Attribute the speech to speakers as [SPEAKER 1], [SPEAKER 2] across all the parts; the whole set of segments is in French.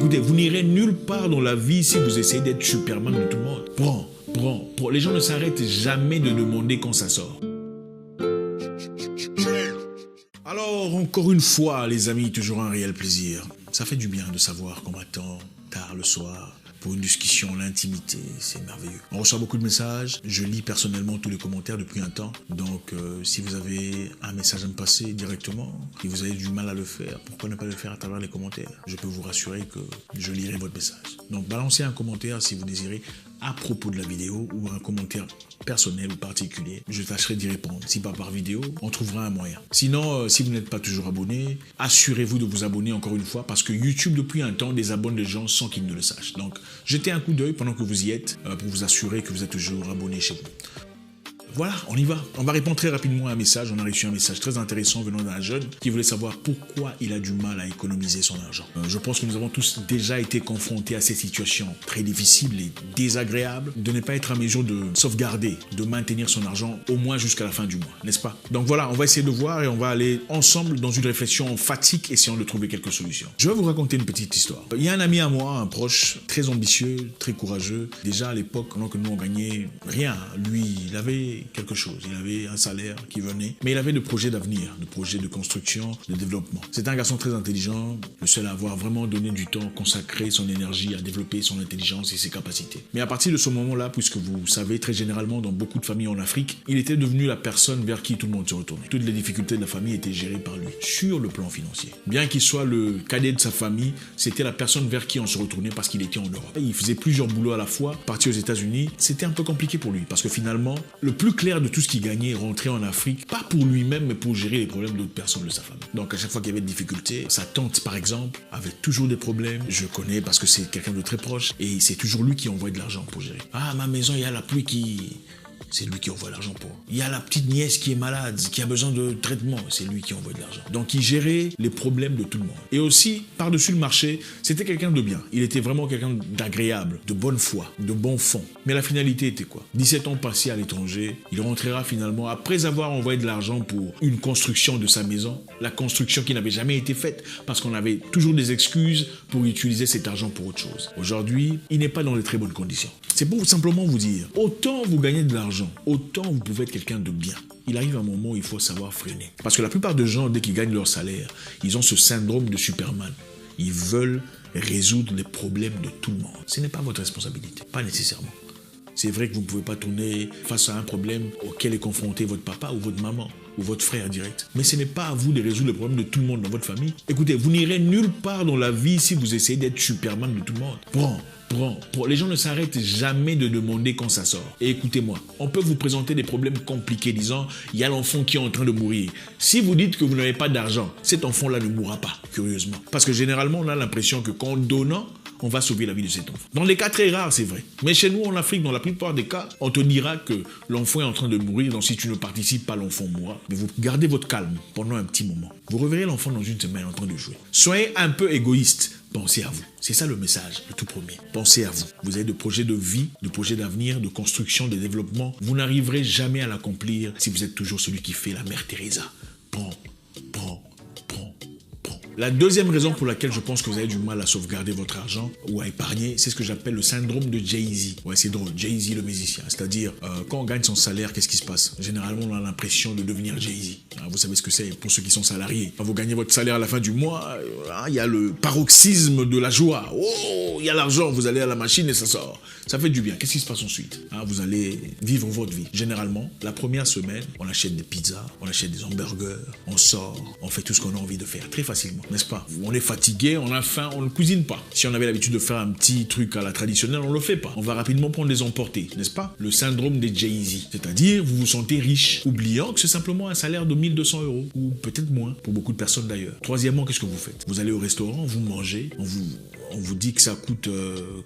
[SPEAKER 1] Écoutez, vous n'irez nulle part dans la vie si vous essayez d'être Superman de tout le monde. Prends. Les gens ne s'arrêtent jamais de demander quand ça sort. Alors, encore une fois, les amis, toujours un réel plaisir. Ça fait du bien de savoir qu'on m'attend tard le soir pour une discussion, l'intimité, c'est merveilleux. On reçoit beaucoup de messages, je lis personnellement tous les commentaires depuis un temps. Donc, si vous avez un message à me passer directement et vous avez du mal à le faire, pourquoi ne pas le faire à travers les commentaires? Je peux vous rassurer que je lirai votre message. Donc, balancez un commentaire si vous désirez à propos de la vidéo ou un commentaire personnel ou particulier. Je tâcherai d'y répondre. Si pas par vidéo, on trouvera un moyen. Sinon, si vous n'êtes pas toujours abonné, assurez-vous de vous abonner encore une fois parce que YouTube, depuis un temps, désabonne les gens sans qu'ils ne le sachent. Donc, jetez un coup d'œil pendant que vous y êtes pour vous assurer que vous êtes toujours abonné chez vous. Voilà, on y va. On va répondre très rapidement à un message. On a reçu un message très intéressant venant d'un jeune qui voulait savoir pourquoi il a du mal à économiser son argent. Je pense que nous avons tous déjà été confrontés à ces situations très difficiles et désagréables de ne pas être en mesure de sauvegarder, de maintenir son argent au moins jusqu'à la fin du mois, n'est-ce pas? Donc voilà, on va essayer de voir et on va aller ensemble dans une réflexion emphatique essayant de trouver quelques solutions. Je vais vous raconter une petite histoire. Il y a un ami à moi, un proche, très ambitieux, très courageux. Déjà à l'époque, pendant que nous on gagnait rien, lui, il avait quelque chose. Il avait un salaire qui venait, mais il avait de projets d'avenir, de projets de construction, de développement. C'est un garçon très intelligent, le seul à avoir vraiment donné du temps, consacré son énergie à développer son intelligence et ses capacités. Mais à partir de ce moment-là, puisque vous savez très généralement dans beaucoup de familles en Afrique, il était devenu la personne vers qui tout le monde se retournait. Toutes les difficultés de la famille étaient gérées par lui, sur le plan financier. Bien qu'il soit le cadet de sa famille, c'était la personne vers qui on se retournait parce qu'il était en Europe. Il faisait plusieurs boulots à la fois, parti aux États-Unis, c'était un peu compliqué pour lui parce que finalement, le plus clair de tout ce qu'il gagnait rentrait en Afrique, pas pour lui-même, mais pour gérer les problèmes d'autres personnes de sa famille. Donc à chaque fois qu'il y avait des difficultés, sa tante par exemple avait toujours des problèmes. Je connais parce que c'est quelqu'un de très proche et c'est toujours lui qui envoie de l'argent pour gérer. Ah, ma maison, il y a la pluie qui... C'est lui qui envoie l'argent pour. Il y a la petite nièce qui est malade, qui a besoin de traitement. C'est lui qui envoie de l'argent. Donc, il gérait les problèmes de tout le monde. Et aussi, par-dessus le marché, c'était quelqu'un de bien. Il était vraiment quelqu'un d'agréable, de bonne foi, de bon fond. Mais la finalité était quoi? 17 ans passés à l'étranger, il rentrera finalement, après avoir envoyé de l'argent pour une construction de sa maison, la construction qui n'avait jamais été faite, parce qu'on avait toujours des excuses pour utiliser cet argent pour autre chose. Aujourd'hui, il n'est pas dans de très bonnes conditions. C'est pour simplement vous dire, autant vous gagnez de l'argent, autant vous pouvez être quelqu'un de bien. Il arrive un moment où il faut savoir freiner. Parce que la plupart des gens, dès qu'ils gagnent leur salaire, ils ont ce syndrome de Superman. Ils veulent résoudre les problèmes de tout le monde. Ce n'est pas votre responsabilité, pas nécessairement. C'est vrai que vous ne pouvez pas tourner face à un problème auquel est confronté votre papa ou votre maman ou votre frère direct. Mais ce n'est pas à vous de résoudre les problèmes de tout le monde dans votre famille. Écoutez, vous n'irez nulle part dans la vie si vous essayez d'être Superman de tout le monde. Prends. Les gens ne s'arrêtent jamais de demander quand ça sort. Et écoutez-moi, on peut vous présenter des problèmes compliqués disant il y a l'enfant qui est en train de mourir. Si vous dites que vous n'avez pas d'argent, cet enfant-là ne mourra pas, curieusement. Parce que généralement, on a l'impression que qu'en donnant, on va sauver la vie de cet enfant. Dans les cas très rares, c'est vrai. Mais chez nous, en Afrique, dans la plupart des cas, on te dira que l'enfant est en train de mourir, donc si tu ne participes pas, l'enfant mourra. Mais vous gardez votre calme pendant un petit moment. Vous reverrez l'enfant dans une semaine en train de jouer. Soyez un peu égoïste. Pensez à vous. C'est ça le message, le tout premier. Pensez à vous. Vous avez des projets de vie, de projets d'avenir, de construction, de développement. Vous n'arriverez jamais à l'accomplir si vous êtes toujours celui qui fait la mère Teresa. Prends. La deuxième raison pour laquelle je pense que vous avez du mal à sauvegarder votre argent ou à épargner, c'est ce que j'appelle le syndrome de Jay-Z. Ouais, c'est drôle, Jay-Z le musicien. C'est-à-dire, quand on gagne son salaire, qu'est-ce qui se passe? Généralement, on a l'impression de devenir Jay-Z. Vous savez ce que c'est pour ceux qui sont salariés. Quand vous gagnez votre salaire à la fin du mois, il y a le paroxysme de la joie. Oh, il y a l'argent, vous allez à la machine et ça sort. Ça fait du bien. Qu'est-ce qui se passe ensuite? Vous allez vivre votre vie. Généralement, la première semaine, on achète des pizzas, on achète des hamburgers, on sort, on fait tout ce qu'on a envie de faire très facilement. N'est-ce pas? On est fatigué, on a faim, on ne cuisine pas. Si on avait l'habitude de faire un petit truc à la traditionnelle, on ne le fait pas. On va rapidement prendre les emportés, n'est-ce pas? Le syndrome des Jay-Z. C'est-à-dire, vous vous sentez riche, oubliant que c'est simplement un salaire de 1200 €, ou peut-être moins, pour beaucoup de personnes d'ailleurs. Troisièmement, qu'est-ce que vous faites? Vous allez au restaurant, vous mangez, on vous dit que ça coûte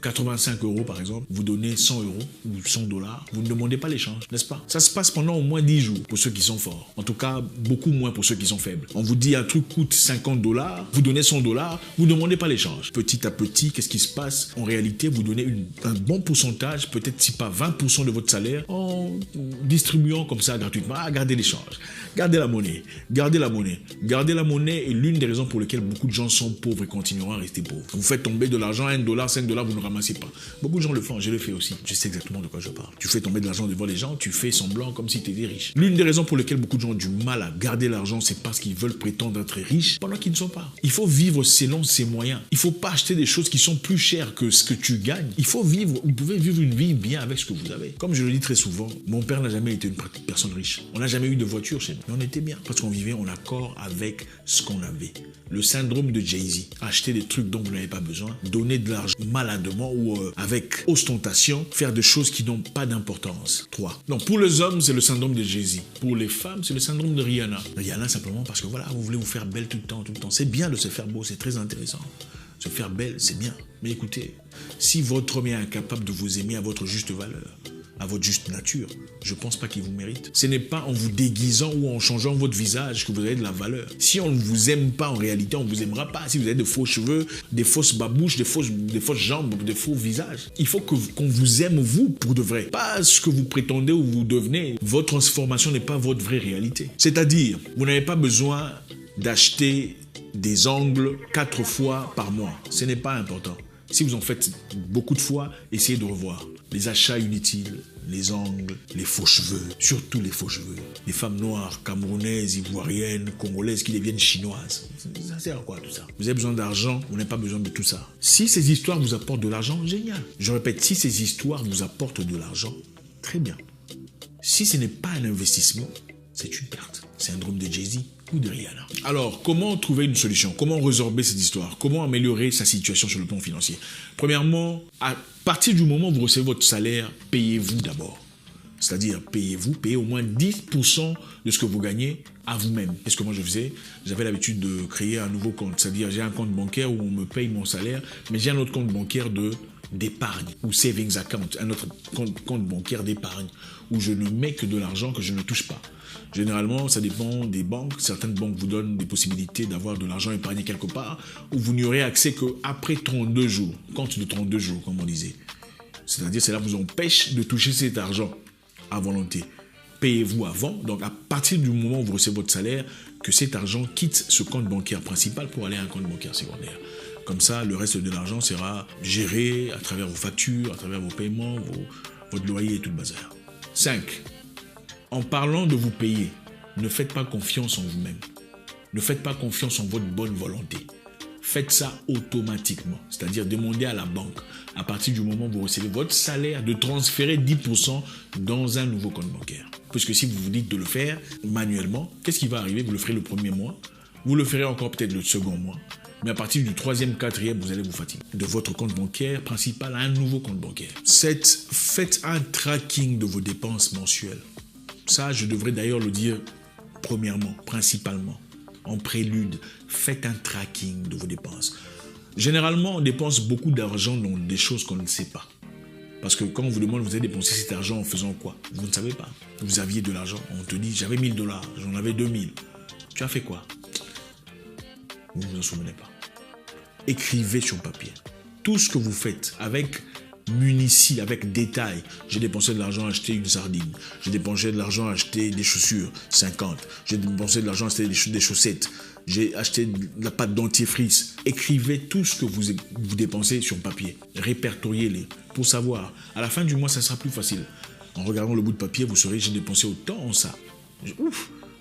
[SPEAKER 1] 85 € par exemple, vous donnez 100 € ou 100 $, vous ne demandez pas l'échange, n'est-ce pas? Ça se passe pendant au moins 10 jours pour ceux qui sont forts. En tout cas, beaucoup moins pour ceux qui sont faibles. On vous dit un truc coûte 50 $, vous donnez 100 $, vous ne demandez pas l'échange. Petit à petit, qu'est-ce qui se passe? En réalité, vous donnez un bon pourcentage, peut-être si pas 20% de votre salaire, en distribuant comme ça gratuitement. Gardez l'échange, gardez la monnaie, gardez la monnaie. Garder la monnaie est l'une des raisons pour lesquelles beaucoup de gens sont pauvres et continueront à rester pauvres. Vous faites tomber de l'argent, $1, $5, vous ne ramassez pas. Beaucoup de gens le font, je le fais aussi. Je sais exactement de quoi je parle. Tu fais tomber de l'argent devant les gens, tu fais semblant comme si tu étais riche. L'une des raisons pour lesquelles beaucoup de gens ont du mal à garder l'argent, c'est parce qu'ils veulent prétendre être riches pendant qu'ils ne sont pas. Il faut vivre selon ses moyens. Il ne faut pas acheter des choses qui sont plus chères que ce que tu gagnes. Il faut vivre, vous pouvez vivre une vie bien avec ce que vous avez. Comme je le dis très souvent, mon père n'a jamais été une personne riche. On n'a jamais eu de voiture chez nous. Mais on était bien parce qu'on vivait en accord avec ce qu'on avait. Le syndrome de Jay-Z. Acheter des trucs dont vous n'avez pas besoin, donner de l'argent maladement ou avec ostentation, faire des choses qui n'ont pas d'importance. 3. Donc pour les hommes, c'est le syndrome de Jay-Z. Pour les femmes, c'est le syndrome de Rihanna. Rihanna simplement parce que voilà, vous voulez vous faire belle tout le temps, tout le temps. C'est bien de se faire beau, c'est très intéressant. Se faire belle, c'est bien. Mais écoutez, si votre homme est incapable de vous aimer à votre juste valeur, à votre juste nature, je ne pense pas qu'il vous mérite. Ce n'est pas en vous déguisant ou en changeant votre visage que vous avez de la valeur. Si on ne vous aime pas en réalité, on ne vous aimera pas. Si vous avez de faux cheveux, des fausses babouches, des fausses jambes, des faux visages. Il faut qu'on vous aime vous pour de vrai. Pas ce que vous prétendez ou vous devenez. Votre transformation n'est pas votre vraie réalité. C'est-à-dire, vous n'avez pas besoin d'acheter des ongles 4 fois par mois. Ce n'est pas important. Si vous en faites beaucoup de fois, essayez de revoir. Les achats inutiles, les ongles, les faux cheveux, surtout les faux cheveux. Les femmes noires, camerounaises, ivoiriennes, congolaises qui deviennent chinoises. Ça sert à quoi tout ça? Vous avez besoin d'argent, vous n'avez pas besoin de tout ça. Si ces histoires vous apportent de l'argent, génial. Je répète, si ces histoires vous apportent de l'argent, très bien. Si ce n'est pas un investissement, c'est une perte. Syndrome de Jay-Z ou de Rihanna. Alors, comment trouver une solution? Comment résorber cette histoire? Comment améliorer sa situation sur le plan financier? Premièrement, à partir du moment où vous recevez votre salaire, payez-vous d'abord. C'est-à-dire, payez au moins 10% de ce que vous gagnez à vous-même. Qu'est-ce que moi je faisais? J'avais l'habitude de créer un nouveau compte. C'est-à-dire, j'ai un compte bancaire où on me paye mon salaire, mais j'ai un autre compte bancaire d'épargne ou savings account, un autre compte bancaire d'épargne où je ne mets que de l'argent que je ne touche pas. Généralement, ça dépend des banques. Certaines banques vous donnent des possibilités d'avoir de l'argent épargné quelque part où vous n'y aurez accès qu'après 32 jours, compte de 32 jours, comme on disait. C'est-à-dire, cela vous empêche de toucher cet argent à volonté. Payez-vous avant, donc à partir du moment où vous recevez votre salaire, que cet argent quitte ce compte bancaire principal pour aller à un compte bancaire secondaire. Comme ça, le reste de l'argent sera géré à travers vos factures, à travers vos paiements, votre loyer et tout le bazar. 5. En parlant de vous payer, ne faites pas confiance en vous-même. Ne faites pas confiance en votre bonne volonté. Faites ça automatiquement. C'est-à-dire demandez à la banque, à partir du moment où vous recevez votre salaire, de transférer 10% dans un nouveau compte bancaire. Puisque si vous vous dites de le faire manuellement, qu'est-ce qui va arriver? Vous le ferez le premier mois, vous le ferez encore peut-être le second mois. Mais à partir du 3e, 4e, vous allez vous fatiguer. De votre compte bancaire principal à un nouveau compte bancaire. 7. Faites un tracking de vos dépenses mensuelles. Ça, je devrais d'ailleurs le dire premièrement, principalement, en prélude. Faites un tracking de vos dépenses. Généralement, on dépense beaucoup d'argent dans des choses qu'on ne sait pas. Parce que quand on vous demande, vous avez dépensé cet argent en faisant quoi? Vous ne savez pas. Vous aviez de l'argent. On te dit, j'avais $1000, j'en avais 2000. Tu as fait quoi? Vous ne vous en souvenez pas. Écrivez sur papier. Tout ce que vous faites avec munitie, avec détail. J'ai dépensé de l'argent à acheter une sardine. J'ai dépensé de l'argent à acheter des chaussures, 50. J'ai dépensé de l'argent à acheter des chaussettes. J'ai acheté de la pâte dentifrice. Écrivez tout ce que vous dépensez sur papier. Répertoriez-les pour savoir. À la fin du mois, ça sera plus facile. En regardant le bout de papier, vous saurez, j'ai dépensé autant en ça.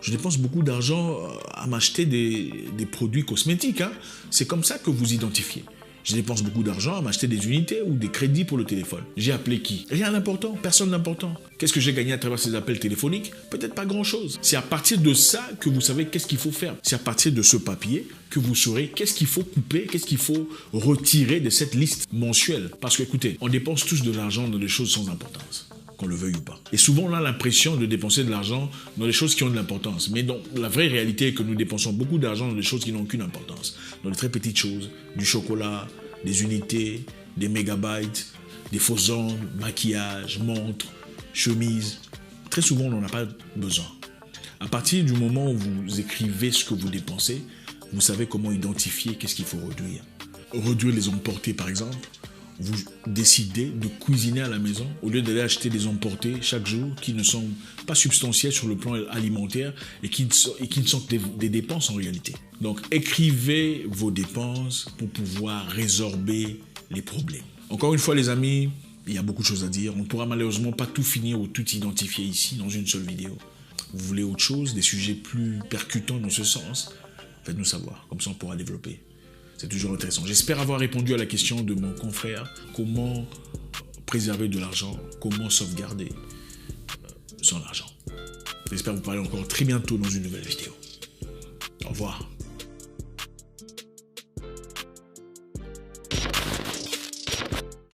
[SPEAKER 1] Je dépense beaucoup d'argent à m'acheter des produits cosmétiques. Hein. C'est comme ça que vous identifiez. Je dépense beaucoup d'argent à m'acheter des unités ou des crédits pour le téléphone. J'ai appelé qui? Rien d'important, personne d'important. Qu'est-ce que j'ai gagné à travers ces appels téléphoniques? Peut-être pas grand-chose. C'est à partir de ça que vous savez qu'est-ce qu'il faut faire. C'est à partir de ce papier que vous saurez qu'est-ce qu'il faut couper, qu'est-ce qu'il faut retirer de cette liste mensuelle. Parce que, écoutez, on dépense tous de l'argent dans des choses sans importance, qu'on le veuille ou pas. Et souvent, on a l'impression de dépenser de l'argent dans des choses qui ont de l'importance. Mais donc, la vraie réalité est que nous dépensons beaucoup d'argent dans des choses qui n'ont aucune importance. Dans des très petites choses, du chocolat, des unités, des mégabytes, des faux ongles, maquillage, montres, chemises. Très souvent, on n'en a pas besoin. À partir du moment où vous écrivez ce que vous dépensez, vous savez comment identifier qu'est-ce qu'il faut réduire. Réduire les emportés, par exemple, vous décidez de cuisiner à la maison au lieu d'aller acheter des emportés chaque jour qui ne sont pas substantiels sur le plan alimentaire et qui ne sont que des dépenses en réalité. Donc écrivez vos dépenses pour pouvoir résorber les problèmes. Encore une fois les amis, il y a beaucoup de choses à dire. On ne pourra malheureusement pas tout finir ou tout identifier ici dans une seule vidéo. Vous voulez autre chose, des sujets plus percutants dans ce sens? Faites-nous savoir, comme ça on pourra développer. C'est toujours intéressant. J'espère avoir répondu à la question de mon confrère. Comment préserver de l'argent? Comment sauvegarder son argent? J'espère vous parler encore très bientôt dans une nouvelle vidéo. Au revoir.